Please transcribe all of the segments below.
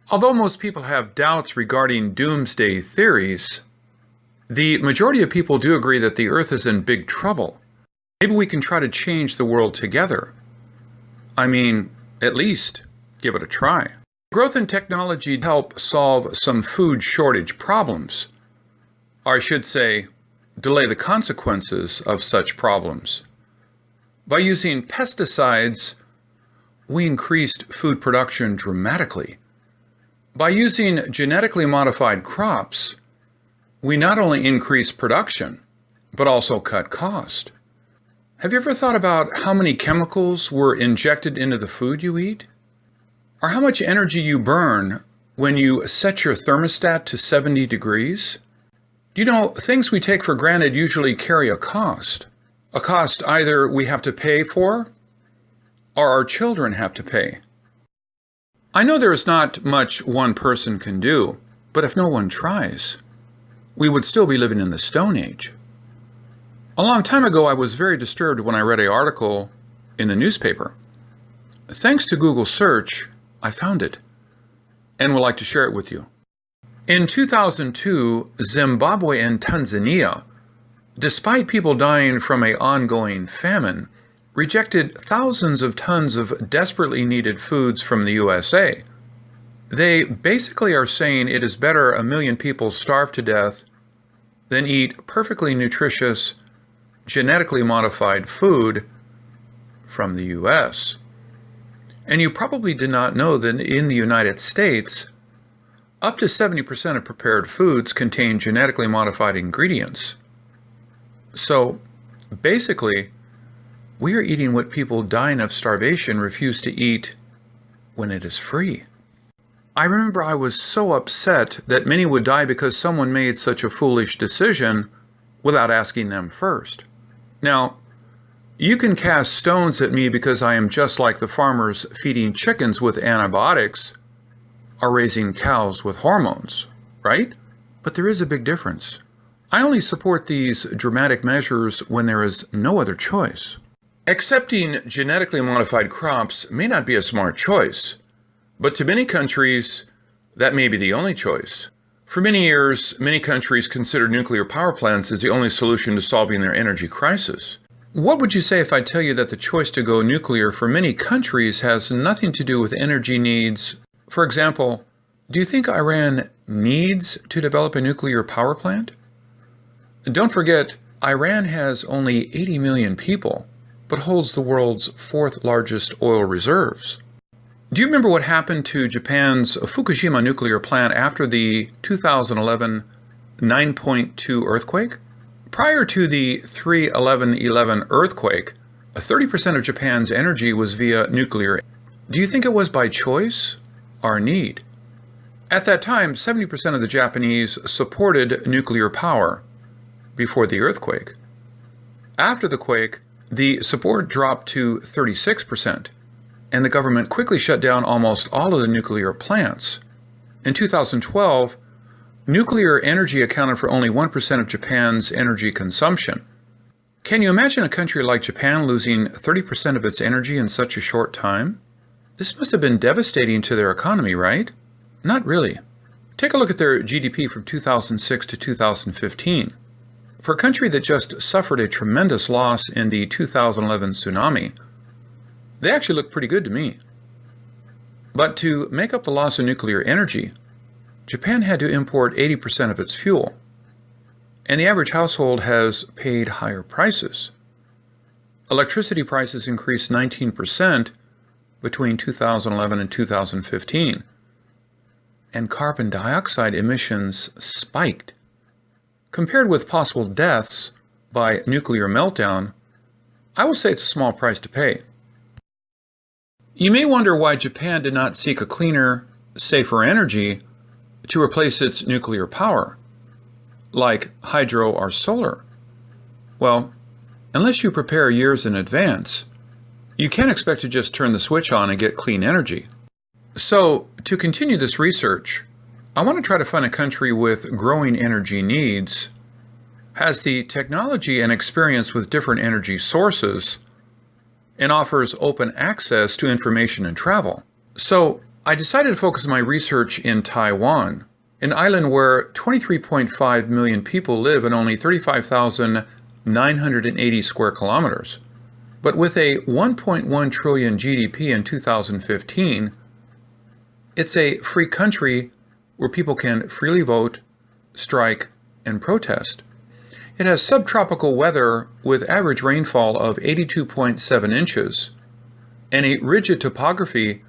Although most people have doubts regarding doomsday theories, the majority of people do agree that the Earth is in big trouble. Maybe we can try to change the world together. I mean, at least give it a try. Growth in technology help solve some food shortage problems. Or I should say, delay the consequences of such problems. By using pesticides, we increased food production dramatically. By using genetically modified crops, we not only increase production, but also cut cost. Have you ever thought about how many chemicals were injected into the food you eat? Or how much energy you burn when you set your thermostat to 70 degrees? Do you know, things we take for granted usually carry a cost. A cost either we have to pay for, or our children have to pay. I know there is not much one person can do, but if no one tries, we would still be living in the Stone Age. A long time ago, I was very disturbed when I read an article in the newspaper. Thanks to Google search, I found it, and would like to share it with you. In 2002, Zimbabwe and Tanzania, despite people dying from an ongoing famine, rejected thousands of tons of desperately needed foods from the USA. They basically are saying it is better 1 million people starve to death than eat perfectly nutritious, genetically modified food from the US. And you probably did not know that in the United States, up to 70% of prepared foods contain genetically modified ingredients. So, basically, we are eating what people dying of starvation refuse to eat when it is free. I remember I was so upset that many would die because someone made such a foolish decision without asking them first. Now, you can cast stones at me because I am just like the farmers feeding chickens with antibiotics or raising cows with hormones, right? But there is a big difference. I only support these dramatic measures when there is no other choice. Accepting genetically modified crops may not be a smart choice, but to many countries, that may be the only choice. For many years, many countries considered nuclear power plants as the only solution to solving their energy crisis. What would you say if I tell you that the choice to go nuclear for many countries has nothing to do with energy needs? For example, do you think Iran needs to develop a nuclear power plant? Don't forget, Iran has only 80 million people, but holds the world's 4th largest oil reserves. Do you remember what happened to Japan's Fukushima nuclear plant after the 2011 9.2 earthquake? Prior to the 3/11/11 earthquake, 30% of Japan's energy was via nuclear. Do you think it was by choice or need? At that time, 70% of the Japanese supported nuclear power before the earthquake. After the quake, the support dropped to 36%, and the government quickly shut down almost all of the nuclear plants. In 2012, nuclear energy accounted for only 1% of Japan's energy consumption. Can you imagine a country like Japan losing 30% of its energy in such a short time? This must have been devastating to their economy, right? Not really. Take a look at their GDP from 2006 to 2015. For a country that just suffered a tremendous loss in the 2011 tsunami, they actually look pretty good to me. But to make up the loss of nuclear energy, Japan had to import 80% of its fuel, and the average household has paid higher prices. Electricity prices increased 19% between 2011 and 2015, and carbon dioxide emissions spiked. Compared with possible deaths by nuclear meltdown, I will say it's a small price to pay. You may wonder why Japan did not seek a cleaner, safer energy to replace its nuclear power, like hydro or solar. Well, unless you prepare years in advance, you can't expect to just turn the switch on and get clean energy. So, to continue this research, I want to try to find a country with growing energy needs, has the technology and experience with different energy sources, and offers open access to information and travel. So, I decided to focus my research in Taiwan, an island where 23.5 million people live in only 35,980 square kilometers. But with a 1.1 trillion GDP in 2015, it's a free country where people can freely vote, strike, and protest. It has subtropical weather with average rainfall of 82.7 inches and a rigid topography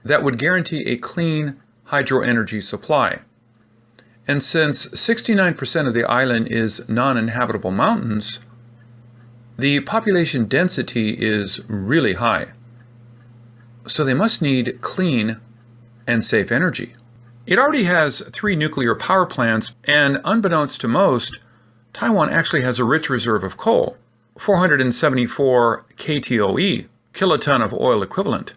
that would guarantee a clean hydroenergy supply. And since 69% of the island is non-inhabitable mountains, the population density is really high. So they must need clean and safe energy. It already has 3 nuclear power plants, and unbeknownst to most, Taiwan actually has a rich reserve of coal, 474 KTOE, kiloton of oil equivalent,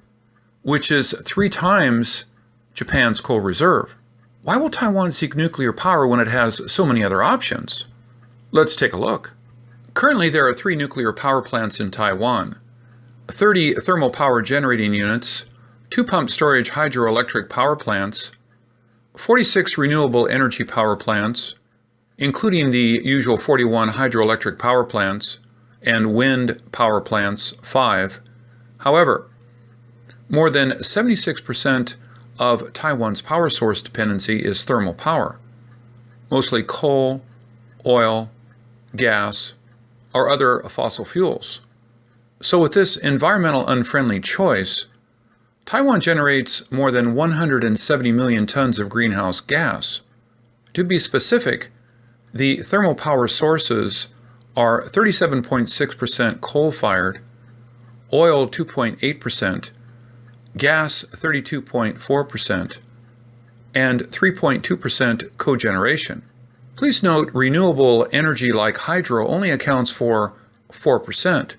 which is 3 times Japan's coal reserve. Why will Taiwan seek nuclear power when it has so many other options? Let's take a look. Currently, there are 3 nuclear power plants in Taiwan, 30 thermal power generating units, 2 pump storage hydroelectric power plants, 46 renewable energy power plants, including the usual 41 hydroelectric power plants, and wind power plants, 5. However, more than 76% of Taiwan's power source dependency is thermal power, mostly coal, oil, gas, or other fossil fuels. So with this environmental unfriendly choice, Taiwan generates more than 170 million tons of greenhouse gas. To be specific, the thermal power sources are 37.6% coal-fired, oil 2.8%, gas 32.4%, and 3.2% cogeneration. Please note, renewable energy like hydro only accounts for 4%,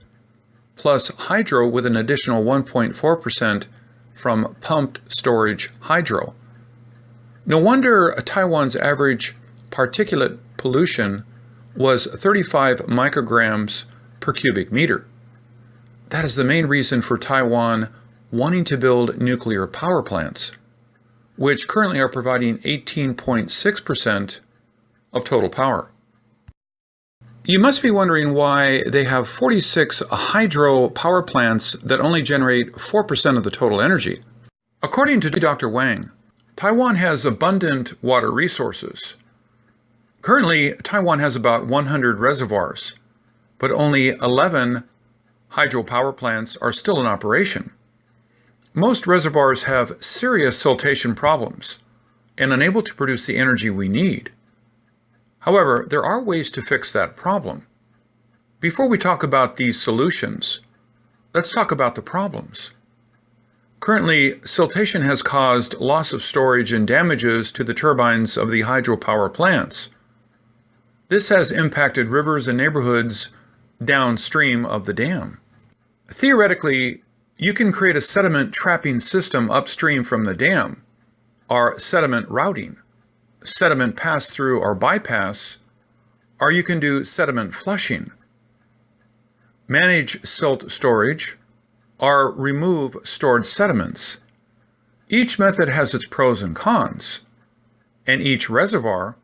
plus hydro with an additional 1.4% from pumped storage hydro. No wonder Taiwan's average particulate pollution was 35 micrograms per cubic meter. That is the main reason for Taiwan wanting to build nuclear power plants, which currently are providing 18.6% of total power. You must be wondering why they have 46 hydro power plants that only generate 4% of the total energy. According to Dr. Wang, Taiwan has abundant water resources. Currently, Taiwan has about 100 reservoirs, but only 11 hydropower plants are still in operation. Most reservoirs have serious siltation problems and unable to produce the energy we need. However, there are ways to fix that problem. Before we talk about these solutions, let's talk about the problems. Currently, siltation has caused loss of storage and damages to the turbines of the hydropower plants. This has impacted rivers and neighborhoods downstream of the dam. Theoretically, you can create a sediment trapping system upstream from the dam, or sediment routing, sediment pass-through or bypass, or you can do sediment flushing, manage silt storage, or remove stored sediments. Each method has its pros and cons, and each reservoir,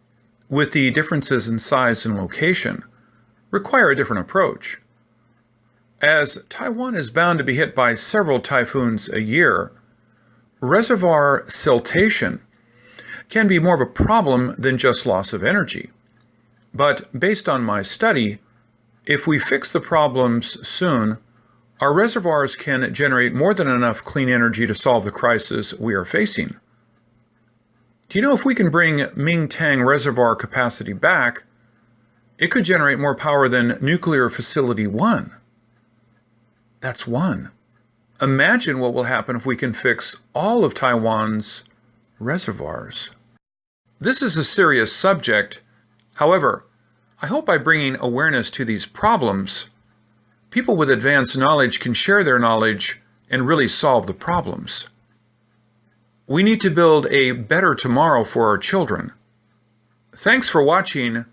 with the differences in size and location, require a different approach. As Taiwan is bound to be hit by several typhoons a year, reservoir siltation can be more of a problem than just loss of energy. But based on my study, if we fix the problems soon, our reservoirs can generate more than enough clean energy to solve the crisis we are facing. Do you know if we can bring Mingtang reservoir capacity back, it could generate more power than Nuclear Facility 1. That's 1. Imagine what will happen if we can fix all of Taiwan's reservoirs. This is a serious subject. However, I hope by bringing awareness to these problems, people with advanced knowledge can share their knowledge and really solve the problems. We need to build a better tomorrow for our children. Thanks for watching